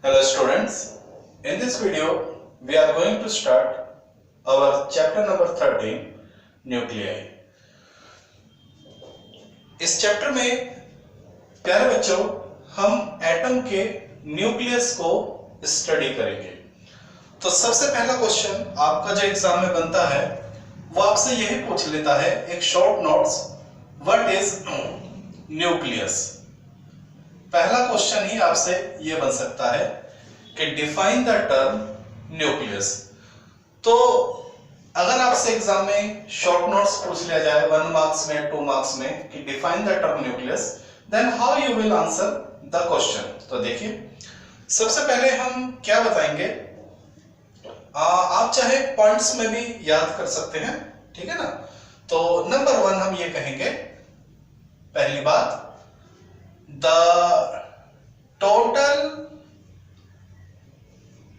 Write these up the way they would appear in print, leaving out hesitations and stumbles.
Hello students, in this video we are going to start our chapter number 13 nuclei. इस chapter में प्यारे बच्चों हम एटम के न्यूक्लियस को स्टडी करेंगे। तो सबसे पहला क्वेश्चन आपका जो एग्जाम में बनता है वो आपसे यही पूछ लेता है एक short notes, what is nucleus. पहला क्वेश्चन ही आपसे यह बन सकता है कि डिफाइन द टर्म न्यूक्लियस। तो अगर आपसे एग्जाम में शॉर्ट नोट्स पूछ लिया जाए 1 मार्क्स में 2 मार्क्स में कि define the term nucleus, then how you will answer the question. तो देखिए सबसे पहले हम क्या बताएंगे, आप चाहे पॉइंट्स में भी याद कर सकते हैं, ठीक है ना। तो नंबर 1 हम ये कहेंगे, पहली बात, the total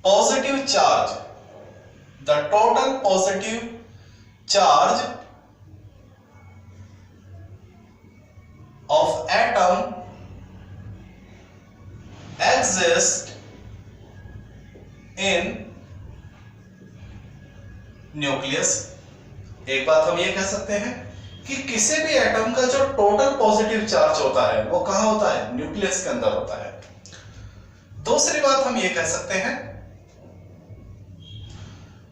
positive charge of atom exists in nucleus। एक बात हम ये कह सकते हैं कि किसी भी एटम का जो टोटल पॉजिटिव चार्ज होता है वो कहां होता है, न्यूक्लियस के अंदर होता है। दूसरी बात हम ये कह सकते हैं,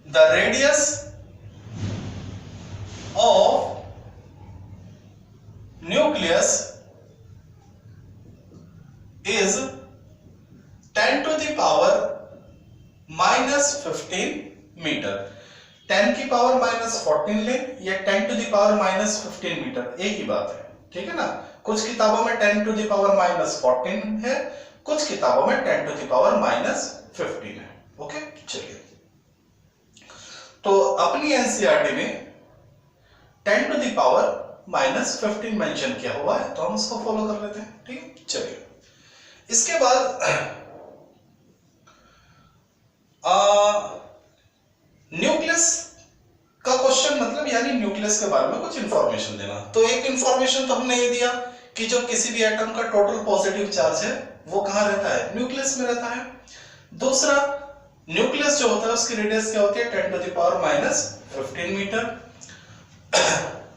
the radius of nucleus is 10 to the power -15 metre. 10 की पावर -14 ले या 10 to the power -15 मीटर, एक ही बात है, ठीक है ना। कुछ किताबों में 10 to the power -14 है, कुछ किताबों में 10 to the power -15 है। ओके, चलिए। तो अपनी एनसीईआरटी में 10 to the power -15 मेंशन किया हुआ है, तो हम उसको फॉलो कर लेते हैं, ठीक। चलिए, इसके बाद न्यूक्लियस का क्वेश्चन मतलब यानी न्यूक्लियस के बारे में कुछ इंफॉर्मेशन देना। तो एक इंफॉर्मेशन तो हमने ये दिया कि जो किसी भी एटम का टोटल पॉजिटिव चार्ज है वो कहां रहता है, न्यूक्लियस में रहता है। दूसरा, न्यूक्लियस जो होता है उसकी रेडियस क्या होती है, 10 to the power -15 मीटर।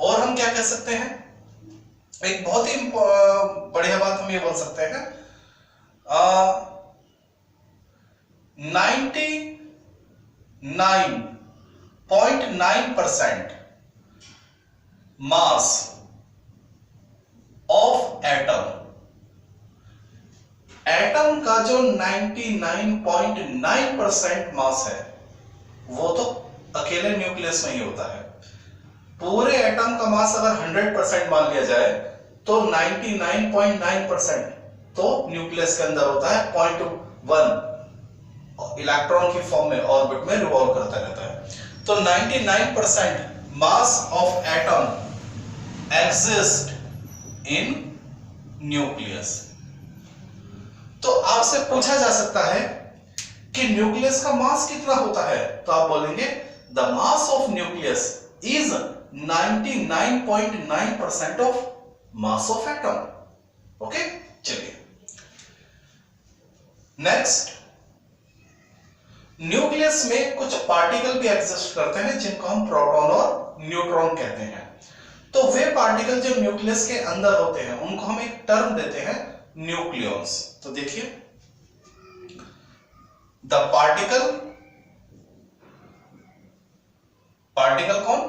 और हम क्या कह सकते हैं, एक बहुत ही बढ़िया बात हम ये बोल सकते हैं, 99.9% मास ऑफ एटम। एटम का जो 99.9% मास है वो तो अकेले न्यूक्लियस में ही होता है। पूरे एटम का मास अगर 100% मान लिया जाए तो 99.9% तो न्यूक्लियस के अंदर होता है। 0.1 इलेक्ट्रॉन की फॉर्म में ऑर्बिट में रिवॉल्व करता रहता है। तो 99% mass of atom exist in nucleus. तो आपसे पूछा जा सकता है कि न्यूक्लियस का मास कितना होता है, तो आप बोलेंगे the mass of nucleus is 99.9% of mass of atom. Okay, चलिए नेक्स्ट, न्यूक्लियस में कुछ पार्टिकल भी एग्जिस्ट करते हैं जिनको हम प्रोटॉन और न्यूट्रॉन कहते हैं। तो वे पार्टिकल जो न्यूक्लियस के अंदर होते हैं उनको हम एक टर्म देते हैं न्यूक्लियॉन्स। तो देखिए, द पार्टिकल कौन,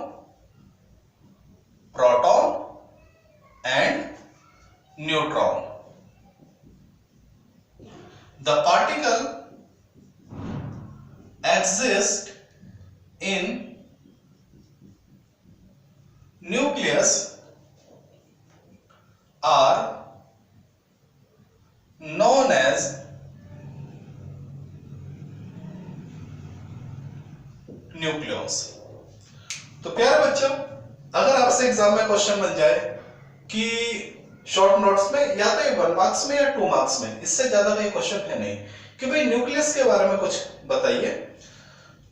proton and neutron. The particle exist in nucleus are known as nucleons। तो प्यारे बच्चों, अगर आपसे एग्जाम में क्वेश्चन बन जाए कि शॉर्ट नोट्स में या तो 1 मार्क्स में या 2 मार्क्स में, इससे ज्यादा कोई क्वेश्चन है नहीं कि भाई न्यूक्लियस के बारे में कुछ बताइए,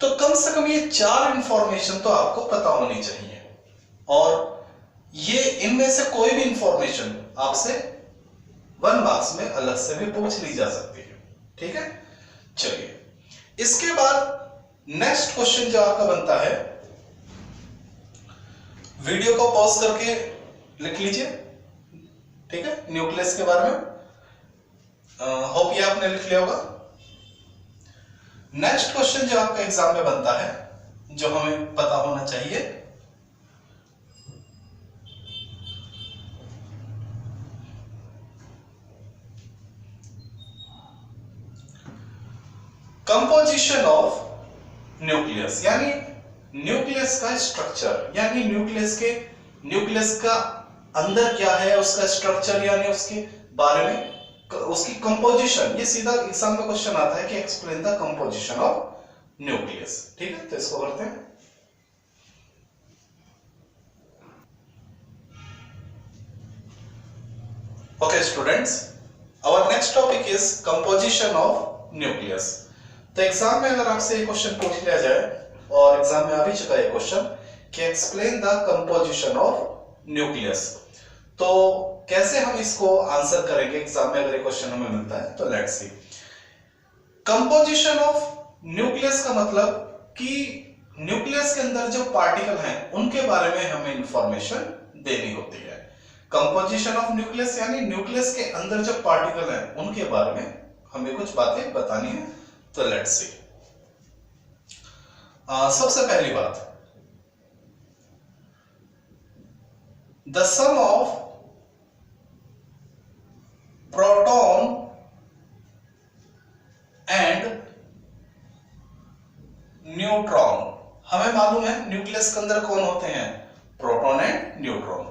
तो कम से कम ये 4 इंफॉर्मेशन तो आपको पता होनी चाहिए। और ये इनमें से कोई भी इंफॉर्मेशन आपसे 1 मार्क्स में अलग से भी पूछ ली जा सकती है, ठीक है। चलिए, इसके बाद नेक्स्ट क्वेश्चन जो आपका बनता है, वीडियो को पॉज करके लिख लीजिए, ठीक है, न्यूक्लियस के बारे में। होप ये आपने लिख लिया होगा। नेक्स्ट क्वेश्चन जो आपका एग्जाम में बनता है, जो हमें पता होना चाहिए, कंपोजिशन ऑफ न्यूक्लियस, यानी न्यूक्लियस का स्ट्रक्चर, यानी न्यूक्लियस का अंदर क्या है, उसका स्ट्रक्चर, यानी उसके बारे में, उसकी कंपोजिशन। ये सीधा एग्जाम में क्वेश्चन आता है कि explain the composition of nucleus. ठीक है, तो इसको करते हैं। Okay students, our next topic is composition of nucleus. तो एग्जाम में अगर आपसे ये क्वेश्चन पूछ लिया जाए, और एग्जाम में आ भी चुका है क्वेश्चन, कि explain the composition of nucleus, तो कैसे हम इसको आंसर करेंगे एग्जाम में अगर ये क्वेश्चन हमें मिलता है। तो let's see, composition of nucleus का मतलब कि न्यूक्लियस के अंदर जो पार्टिकल हैं उनके बारे में हमें इंफॉर्मेशन देनी होती है। कंपोजिशन ऑफ न्यूक्लियस यानी न्यूक्लियस के अंदर जो पार्टिकल हैं उनके बारे में हमें कुछ बातें बतानी है। तो लेट्स सी, सबसे पहली बात, the sum of proton and neutron. हमें मालूम है न्यूक्लियस के अंदर कौन होते हैं, प्रोटॉन एंड न्यूट्रॉन।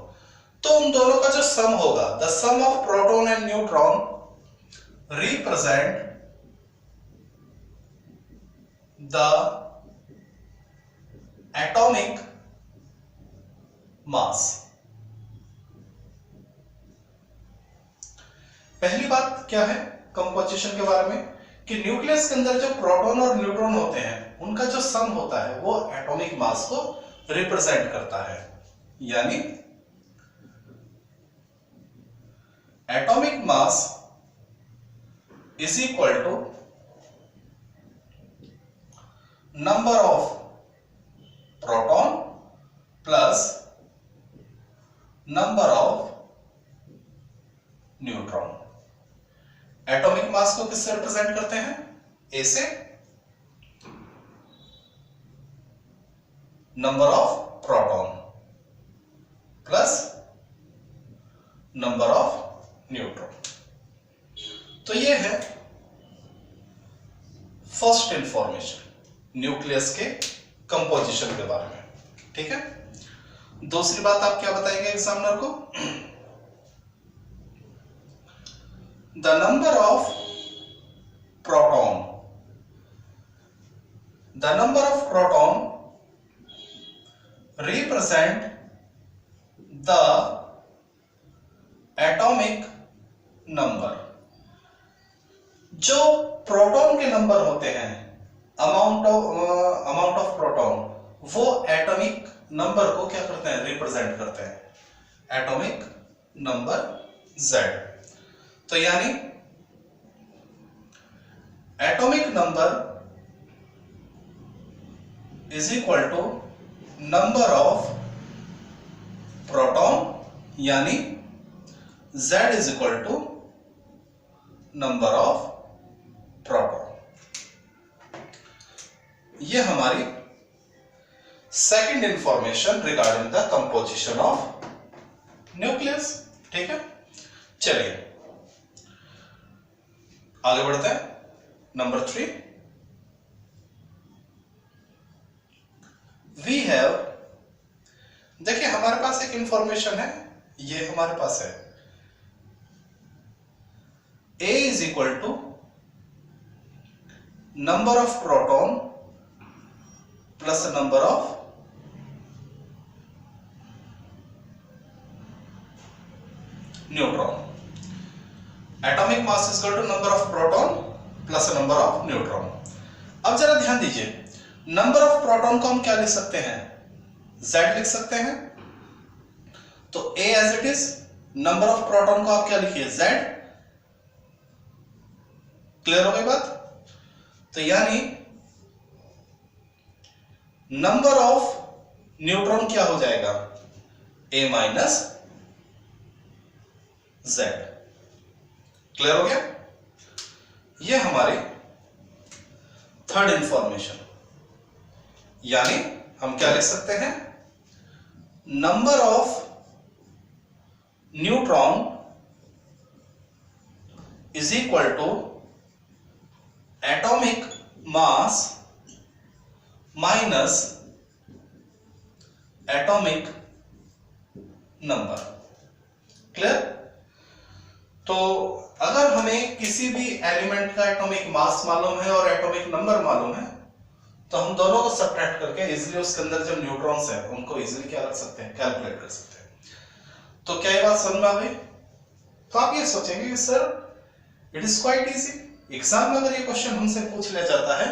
तो उन दोनों का जो सम होगा, the sum of proton and neutron represent the atomic mass. पहली बात क्या है कंपोजिशन के बारे में, कि न्यूक्लियस के अंदर जो प्रोटॉन और न्यूट्रॉन होते हैं उनका जो सम होता है वो एटॉमिक मास को रिप्रेजेंट करता है। यानी atomic mass is equal to number of proton plus number of neutron. Atomic mass को किससे रिप्रेजेंट करते हैं, ए से, number of proton plus number of neutron. तो ये है फर्स्ट इंफॉर्मेशन न्यूक्लियस के कंपोजिशन के बारे में। ठीक है, दूसरी बात आप क्या बताएंगे एग्जामिनर को, the number of proton, the number of proton represent the atomic number. जो प्रोटॉन के नंबर होते हैं, अमाउंट ऑफ प्रोटॉन, वो एटॉमिक नंबर को क्या करते हैं, रिप्रेजेंट करते हैं, एटॉमिक नंबर Z। तो यानी atomic number is equal to number of proton, यानी Z is equal to number of proton. ये हमारी second information regarding the composition of nucleus. ठीक है, चलिए आगे बढ़ते हैं। नंबर 3, वी हैव, देखिए हमारे पास एक इंफॉर्मेशन है, ये हमारे पास है A is equal to number of proton plus number of neutron. Atomic mass is equal to number of proton plus number of neutron. अब जरा ध्यान दीजिए, नंबर ऑफ प्रोटॉन को हम क्या लिख सकते हैं, Z लिख सकते हैं। तो A as it is, number of proton को आप क्या लिखिए, Z। क्लियर हो गई बात। तो यानी नंबर ऑफ न्यूट्रॉन क्या हो जाएगा, a माइनस जेड। क्लियर हो गया? यह हमारी थर्ड इंफॉर्मेशन, यानी हम क्या लिख सकते हैं, number of neutron is equal to atomic mass minus atomic number. Clear? तो अगर हमें किसी भी एलिमेंट का एटॉमिक मास मालूम है और एटॉमिक नंबर मालूम है, तो हम दोनों को सब्ट्रैक्ट करके इजीली उसके अंदर जो न्यूट्रॉन्स हैं उनको इजीली क्या रख सकते हैं, कैलकुलेट कर सकते हैं। तो क्या ये बात समझ में आ गई? तो आप ये सोचेंगे कि sir it is quite easy, exam में अगर ये क्वेश्चन हमसे पूछ लिया जाता है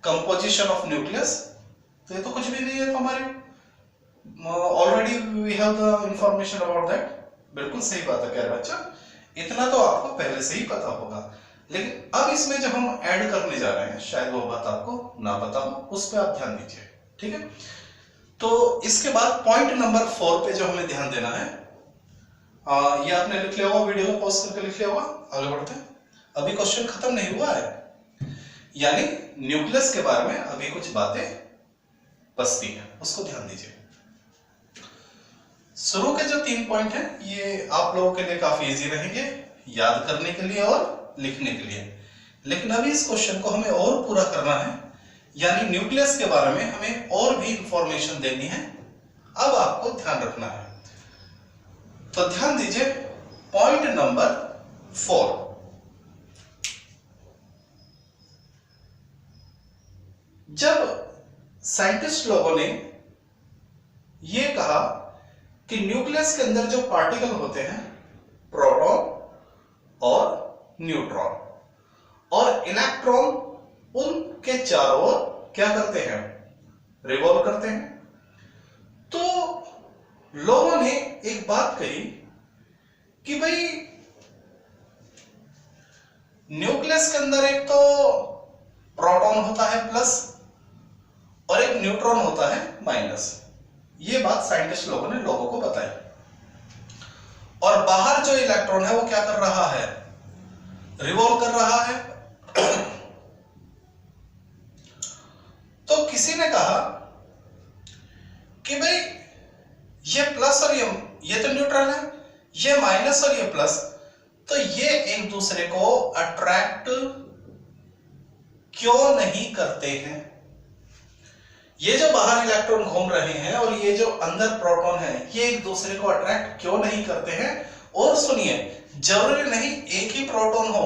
कंपोजिशन ऑफ न्यूक्लियस, तो ये तो कुछ भी नहीं है, तो हमारे already we have the information about that. बिल्कुल सही बात है, कह रहे बच्चा, इतना तो आपको पहले से ही पता होगा। लेकिन अब इसमें जब हम ऐड करने जा रहे हैं, शायद वो बात आपको ना पता हो, उस पर आप ध्यान दीजिए। ठीक है? तो इसके बाद पॉइंट नंबर 4 पे जो हमें ध्यान देना है, ये आपने लिख लिया होगा, वीडियो को पॉज करके लिख लिया होगा। आगे बढ़ते हैं, अभी क्वेश्चन खत्म नहीं हुआ है, यानी न्यूक्लियस के बारे में अभी कुछ बातें बचती हैं, उसको ध्यान दीजिए। शुरू के जो 3 पॉइंट हैं ये आप लोगों के लिए काफी इजी रहेंगे याद करने के लिए और लिखने के लिए, लेकिन अभी इस क्वेश्चन को हमें और पूरा करना है, यानी न्यूक्लियस के बारे में हमें और भी इंफॉर्मेशन देनी है। अब आपको ध्यान रखना है, तो ध्यान दीजिए पॉइंट नंबर 4। जब साइंटिस्ट लोगों ने यह कहा कि न्यूक्लियस के अंदर जो पार्टिकल होते हैं, प्रोटॉन और न्यूट्रॉन और इलेक्ट्रॉन, उनके चारों ओर क्या करते हैं, रिवॉल्व करते हैं। तो लोगों ने एक बात कही कि भाई न्यूक्लियस के अंदर एक तो प्रोटॉन होता है प्लस और एक न्यूट्रॉन होता है माइनस। ये बात साइंटिस्ट लोगों ने लोगों को बताई, और बाहर जो इलेक्ट्रॉन है वो क्या कर रहा है, रिवॉल्व कर रहा है। तो किसी ने कहा कि भाई ये प्लस और ये तो न्यूट्रल है, ये माइनस और ये प्लस, तो ये एक दूसरे को अट्रैक्ट क्यों नहीं करते हैं? ये जो बाहर इलेक्ट्रॉन घूम रहे हैं और ये जो अंदर प्रोटॉन है, ये एक दूसरे को अट्रैक्ट क्यों नहीं करते हैं? और सुनिए, जरूरी नहीं एक ही प्रोटॉन हो,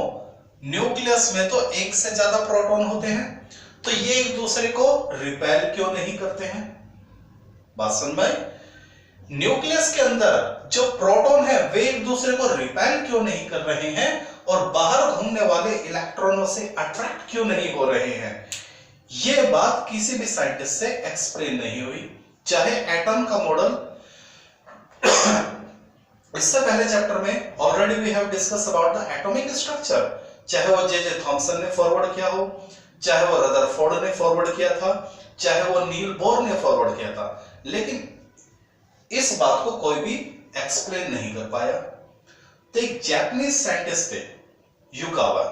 न्यूक्लियस में तो एक से ज्यादा प्रोटॉन होते हैं, तो ये एक दूसरे को रिपेल क्यों नहीं करते हैं? बात सुन भाई, न्यूक्लियस के अंदर जो प्रोटॉन है वे एक दूसरे को रिपेल क्यों नहीं कर रहे हैं और बाहर घूमने वाले इलेक्ट्रॉनों से अट्रैक्ट क्यों नहीं हो रहे हैं? यह बात किसी भी साइंटिस्ट से एक्सप्लेन नहीं हुई, चाहे एटम का मॉडल इससे पहले चैप्टर में already we have discuss about the atomic structure, चाहे वो जे थॉमसन ने फॉरवर्ड किया हो, चाहे वो रदरफोर्ड ने फॉरवर्ड किया था, चाहे वो नील बोर ने फॉरवर्ड किया था, लेकिन इस बात को कोई भी एक्सप्लेन नहीं कर पाया। तो एक जापानीज साइंटिस्ट थे, युकावा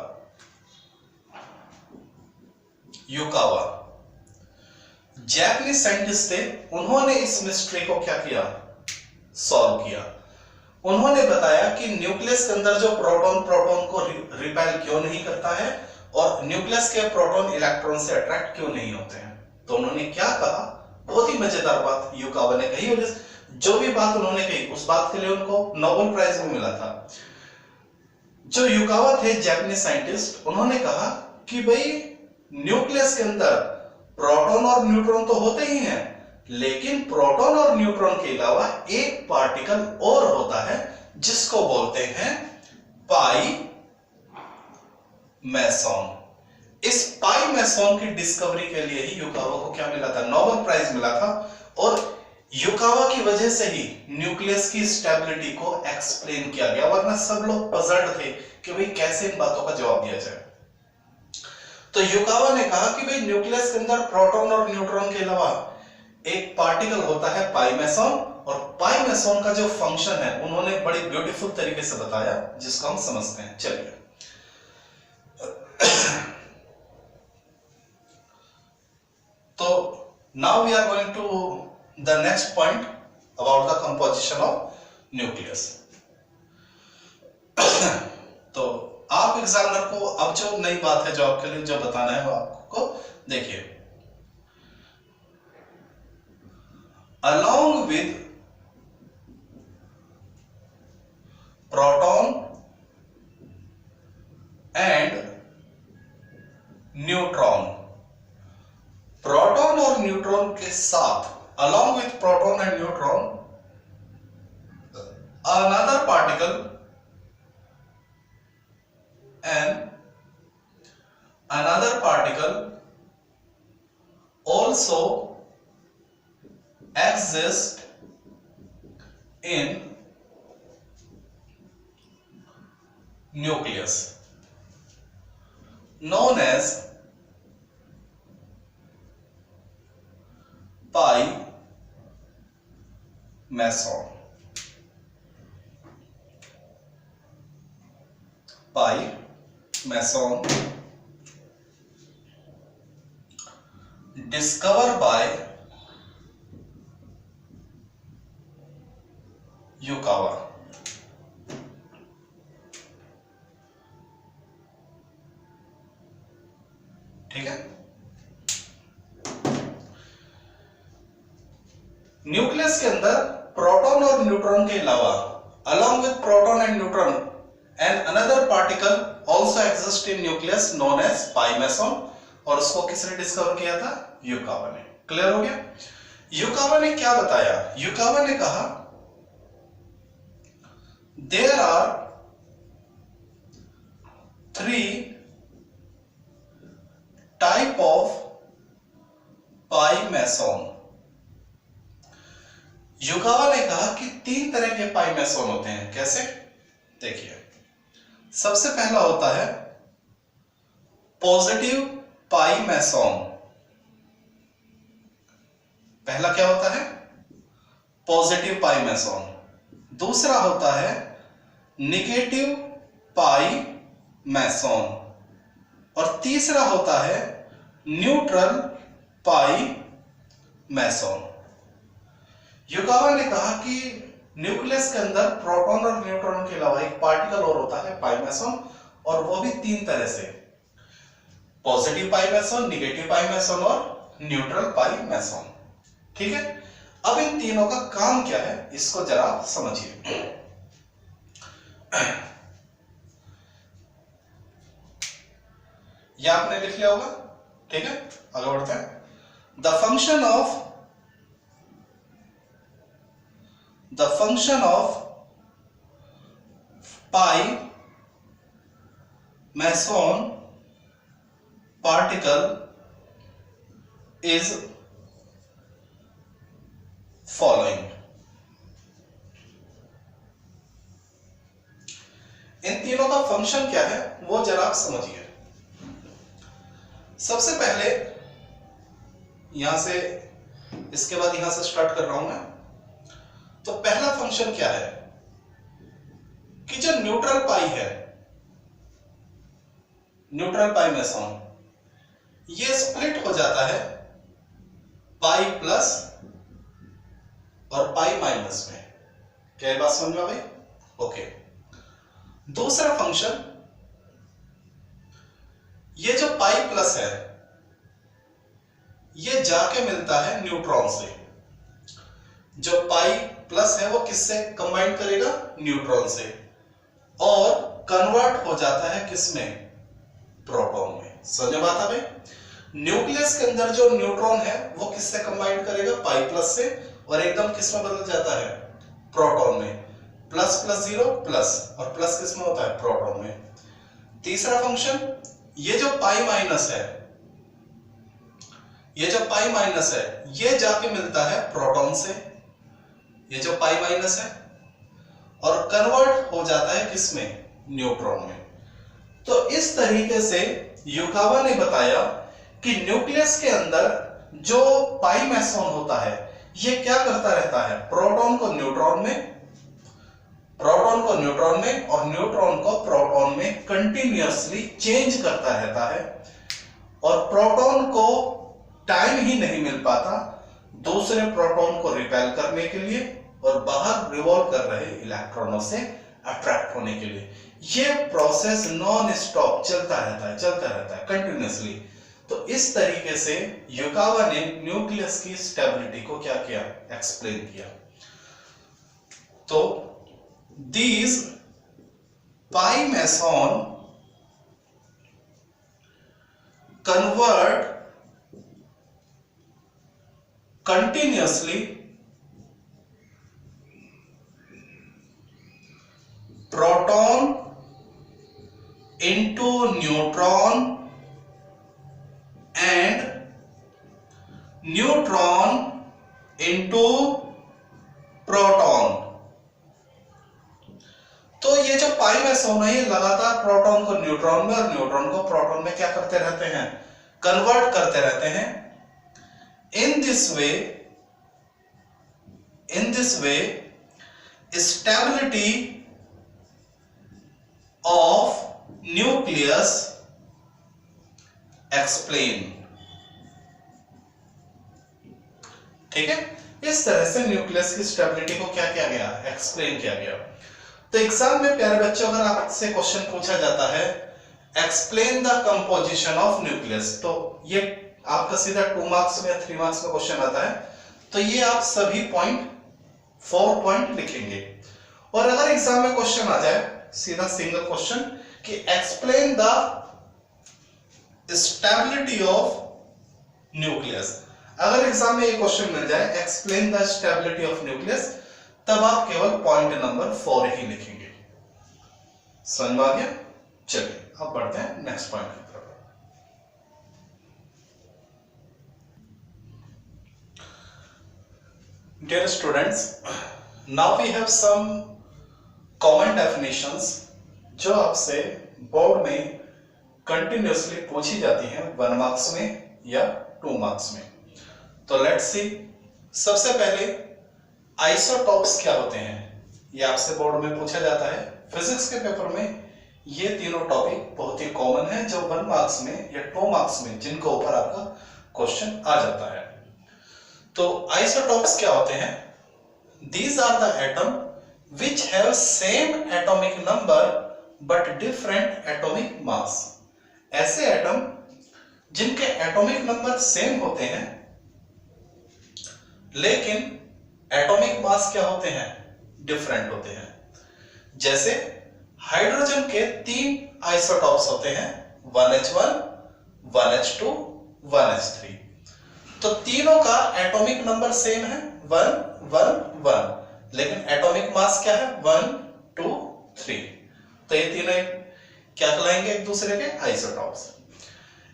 जापानीज साइंटिस्ट थे, उन्होंने इस मिस्ट्री को क्या किया, सॉल्व किया। उन्होंने बताया कि न्यूक्लियस के अंदर जो प्रोटॉन को रिपेल क्यों नहीं करता है और न्यूक्लियस के प्रोटॉन इलेक्ट्रॉन से अट्रैक्ट क्यों नहीं होते हैं। तो उन्होंने क्या कहा, बहुत ही मजेदार बात युकावा ने कही, और जो भी बात उन्होंने कही उस बात के लिए उनको नोबेल प्राइज भी मिला था। जो युकावा थे जापानीज साइंटिस्ट, उन्होंने कहा कि भाई न्यूक्लियस के अंदर प्रोटॉन और न्यूट्रॉन तो होते ही हैं, लेकिन प्रोटॉन और न्यूट्रॉन के अलावा एक पार्टिकल और होता है जिसको बोलते हैं पाई मैसॉन। इस पाई मैसॉन की डिस्कवरी के लिए ही युकावा को क्या मिला था, नोबेल प्राइज मिला था, और युकावा की वजह से ही न्यूक्लियस की स्टेबिलिटी को एक्सप्लेन किया गया, वरना सब लोग पजल्ड थे कि भाई कैसे इन बातों का जवाब दिया जाए। तो युकावा ने कहा कि भाई न्यूक्लियस के अंदर प्रोटॉन और न्यूट्रॉन के अलावा एक पार्टिकल होता है पाई मेसॉन, और पाई मेसॉन का जो फंक्शन है उन्होंने बड़ी ब्यूटीफुल तरीके से बताया, जिसको हम समझते हैं। चलिए तो now we are going to the next point about the composition of nucleus. तो आप एग्जामिनर को अब जो नई बात है जो आपके लिए जो बताना है वो आपको देखिए, along with proton and neutron, proton और न्यूट्रॉन के साथ, along with proton and neutron, another particle also exist in nucleus known as pi meson. Pi meson discovered by Yukawa. ठीक है, न्यूक्लियस के अंदर प्रोटॉन और न्यूट्रॉन के अलावा along with proton and neutron and another particle also exist in nucleus known as pi meson, और उसको किसने डिस्कवर किया था? युकावा ने। क्लियर हो गया? युकावा ने क्या बताया? युकावा ने कहा there are 3 type of pi meson। Yukawa ने कहा कि 3 तरह के पाई मेसोन होते हैं। कैसे? देखिए, सबसे पहला होता है पॉजिटिव पाई मेसोन। पहला क्या होता है? पॉजिटिव पाई मेसोन। दूसरा होता है नेगेटिव पाई मेसोन, और तीसरा होता है न्यूट्रल पाई मेसोन। युकावा ने कहा कि न्यूक्लियस के अंदर प्रोटॉन और न्यूट्रॉन के अलावा एक पार्टिकल और होता है पाई मेसोन, और वो भी 3 तरह से, पॉजिटिव पाई मेसोन, नेगेटिव पाई मेसोन और न्यूट्रल पाई मेसोन। ठीक है, अब इन तीनों का काम क्या है इसको जरा समझिए। यह आपने लिख लिया होगा। ठीक है, आगे बढ़ते हैं। The function of pi meson particle is following. इन तीनों का फंक्शन क्या है वो जरा आप समझिए। सबसे पहले यहां से, इसके बाद यहां से स्टार्ट कर रहा हूं मैं। तो पहला फंक्शन क्या है कि जो न्यूट्रल पाई है, न्यूट्रल पाई मेसोन, ये स्प्लिट हो जाता है पाई प्लस और पाई माइनस में। क्या बात समझ में आ गई? ओके। दूसरा फंक्शन, ये जो पाई प्लस है ये जाके मिलता है न्यूट्रॉन से। जो पाई प्लस है वो किससे कंबाइन करेगा? न्यूट्रॉन से, और कन्वर्ट हो जाता है किसमें? प्रोटॉन में। समझ में आता भाई? न्यूक्लियस के अंदर जो न्यूट्रॉन है वो किससे कंबाइन करेगा? पाई प्लस से, और एकदम किसमें बदल जाता है? प्रोटॉन में। प्लस प्लस 0 प्लस, और प्लस किसमें होता है? प्रोटॉन में। तीसरा फंक्शन, ये जो पाई माइनस है, ये जो पाई माइनस है ये जाके मिलता है प्रोटॉन से, ये जो पाई माइनस है, और कन्वर्ट हो जाता है किसमें? न्यूट्रॉन में। तो इस तरीके से युकावा ने बताया कि न्यूक्लियस के अंदर जो पाई मैसोन होता है ये क्या करता रहता है, प्रोटॉन को न्यूट्रॉन में और न्यूट्रॉन को प्रोटॉन में कंटिन्यूअसली चेंज करता रहता है, और प्रोटॉन को टाइम ही नहीं मिल पाता दूसरे प्रोटॉन को रिपेल करने के लिए और बाहर रिवॉल्व कर रहे इलेक्ट्रॉनों से अट्रैक्ट होने के लिए। ये प्रोसेस नॉन स्टॉप चलता रहता है कंटिन्यूअसली। तो इस तरीके से युकावा ने न्यूक्लियस की स्टेबिलिटी को क्या किया, एक्सप्लेन किया। तो these pi meson convert continuously proton into neutron and neutron into proton। तो ये जो पाई मैसोन है ये लगातार प्रोटॉन को न्यूट्रॉन में और न्यूट्रॉन को प्रोटॉन में क्या करते रहते हैं, कन्वर्ट करते रहते हैं। In this way stability of nucleus explain. ठीक है, इस तरह से न्यूक्लियस की स्टेबिलिटी को क्या किया गया, एक्सप्लेन किया गया। तो एग्जाम में प्यारे बच्चों अगर आपसे क्वेश्चन पूछा जाता है explain the composition of nucleus, तो ये आपका सीधा 2 मार्क्स में या 3 मार्क्स में क्वेश्चन आता है। तो ये आप सभी 4 पॉइंट लिखेंगे। और अगर एग्जाम में क्वेश्चन आ जाए सीधा सिंगल क्वेश्चन कि explain the stability of nucleus, अगर एग्जाम में ये क्वेश्चन मिल जाए explain the stability of nucleus, तब आप केवल पॉइंट नंबर 4 ही लिखेंगे। समझ में आ गया? चलिए अब बढ़ते हैं नेक्स्ट पॉइंट की तरफ। Dear students, now we have some common definitions जो आपसे बोर्ड में कंटिन्यूअसली पूछी जाती हैं 1 मार्क्स में या 2 मार्क्स में। तो लेट्स सी। सबसे पहले आइसोटॉप्स क्या होते हैं, ये आपसे बोर्ड में पूछा जाता है। फिजिक्स के पेपर में ये तीनों टॉपिक बहुत ही कॉमन है जो 1 मार्क्स में या 2 मार्क्स में जिनके ऊपर आपका क्वेश्चन आ जाता है। तो आइसोटॉप्स क्या होते हैं? These are the atom which have same atomic number but different atomic mass. ऐसे एटम जिनके एटॉमिक नंबर सेम होते हैं लेकिन एटॉमिक मास क्या होते हैं, डिफरेंट होते हैं। जैसे हाइड्रोजन के 3 आइसोटॉप्स होते हैं, 1h1, 1h2, 1h3। तो तीनों का एटॉमिक नंबर सेम है 1, 1, 1, लेकिन एटॉमिक मास क्या है 1, 2, 3। तो ये तीनों क्या कहलाएंगे, एक दूसरे के आइसोटॉप्स।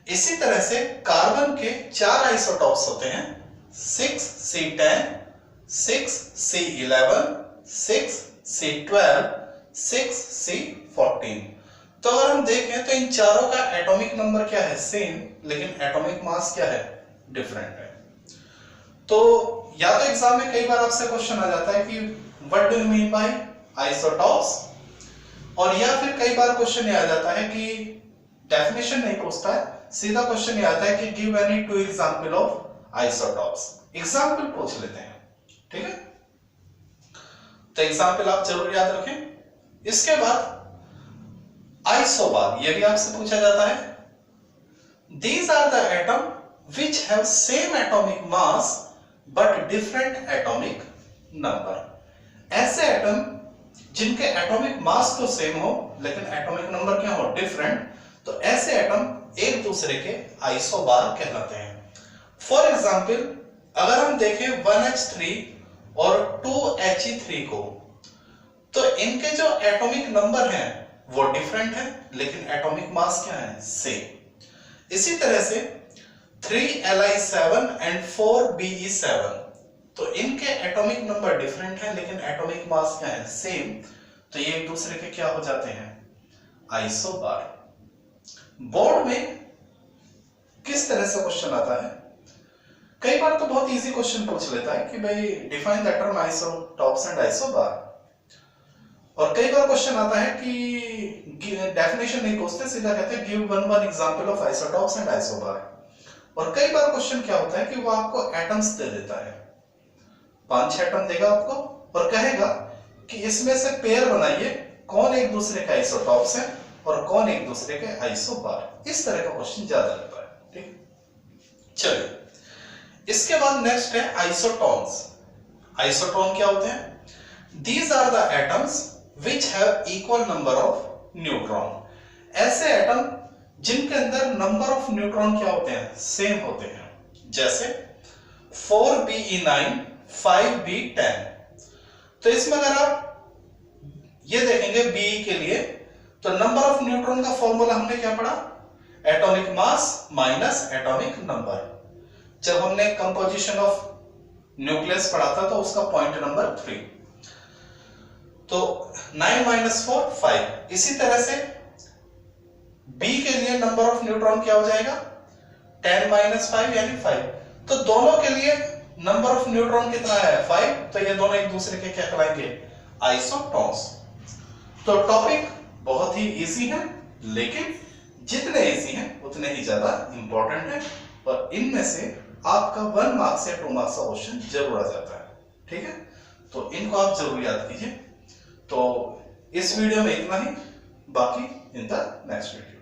इसी तरह से कार्बन के 4 आइसोटॉप्स होते हैं, 6C10, 6C11, 6C12, 6C14। तो अगर हम देखें तो इन चारों का एटॉमिक नंबर क्या है, सेम, लेकिन एटॉमिक मास क्या है, डिफरेंट है। तो या तो एग्जाम में कई बार आपसे क्वेश्चन आ जाता है कि what do you mean by isotopes, और या फिर कई बार क्वेश्चन ये आ जाता है कि डेफिनेशन नहीं पूछता है, सीधा क्वेश्चन ये आता है कि give any 2 example of isotopes. Example पूछ लेते हैं, ठीक है। तो एग्जांपल आप जरूर याद रखें। इसके बाद आइसोबार, ये भी आपसे पूछा जाता है। These are the atom which have same atomic mass but different atomic number। ऐसे एटम जिनके एटॉमिक मास तो सेम हो लेकिन एटॉमिक नंबर क्या हो, डिफरेंट, तो ऐसे एटम एक दूसरे के आइसोबार कहलाते हैं। फॉर एग्जाम्पल अगर हम देखें 1h3 और 2he3 को, तो इनके जो एटॉमिक नंबर हैं वो डिफरेंट है लेकिन एटॉमिक मास क्या है, सेम। इसी तरह से 3Li7 एंड 4Be7, तो इनके एटॉमिक नंबर डिफरेंट है लेकिन एटॉमिक मास क्या है, सेम। तो ये एक दूसरे के क्या हो जाते हैं, आइसोबार। बोर्ड में इस तरह से क्वेश्चन आता है। कई बार तो बहुत इजी क्वेश्चन पूछ लेता है कि भाई define the term isotopes and isobar, और कई बार क्वेश्चन आता है कि डेफिनेशन नहीं पूछते, सीधा कहते हैं give one example of isotopes and isobar. और कई बार क्वेश्चन क्या होता है कि वो आपको एटम्स दे देता है, 5-6 एटम देगा आपको और कहेगा कि इसमें से पेयर बनाइए, कौन एक दूसरे के आइसोटॉप्स है और कौन एक दूसरे के आइसोबार। इस तरह का क्वेश्चन ज्यादा रहता है। ठीक, चलिए इसके बाद नेक्स्ट है आइसोटोन्स। आइसोटोन क्या होते हैं? These are the atoms which have equal number of neutron. ऐसे एटम जिनके अंदर नंबर ऑफ न्यूट्रॉन क्या होते हैं? सेम होते हैं। जैसे 4Be9 5B10। तो इसमें अगर आप ये देखेंगे Be के लिए, तो नंबर ऑफ न्यूट्रॉन का फॉर्मूला हमने क्या पढ़ा? Atomic mass minus atomic number. जब हमने कंपोजिशन ऑफ न्यूक्लियस पढ़ा था तो उसका पॉइंट नंबर 3। तो 9 - 4 5। इसी तरह से B के लिए नंबर ऑफ न्यूट्रॉन क्या हो जाएगा? 10 - 5 यानी 5। तो दोनों के लिए नंबर ऑफ न्यूट्रॉन कितना है? 5। तो ये दोनों एक दूसरे के क्या कहलाएंगे? आइसोटोन्स। तो टॉपिक बहुत ही इजी है, लेकिन जितने इजी हैं उतने ही ज्यादा इंपॉर्टेंट है, और इनमें से आपका 1 मार्क्स या 2 मार्क्स का क्वेश्चन जरूर आ जाता है। ठीक है, तो इनको आप जरूर याद कीजिए। तो इस वीडियो में इतना ही, बाकी इन द नेक्स्ट वीडियो।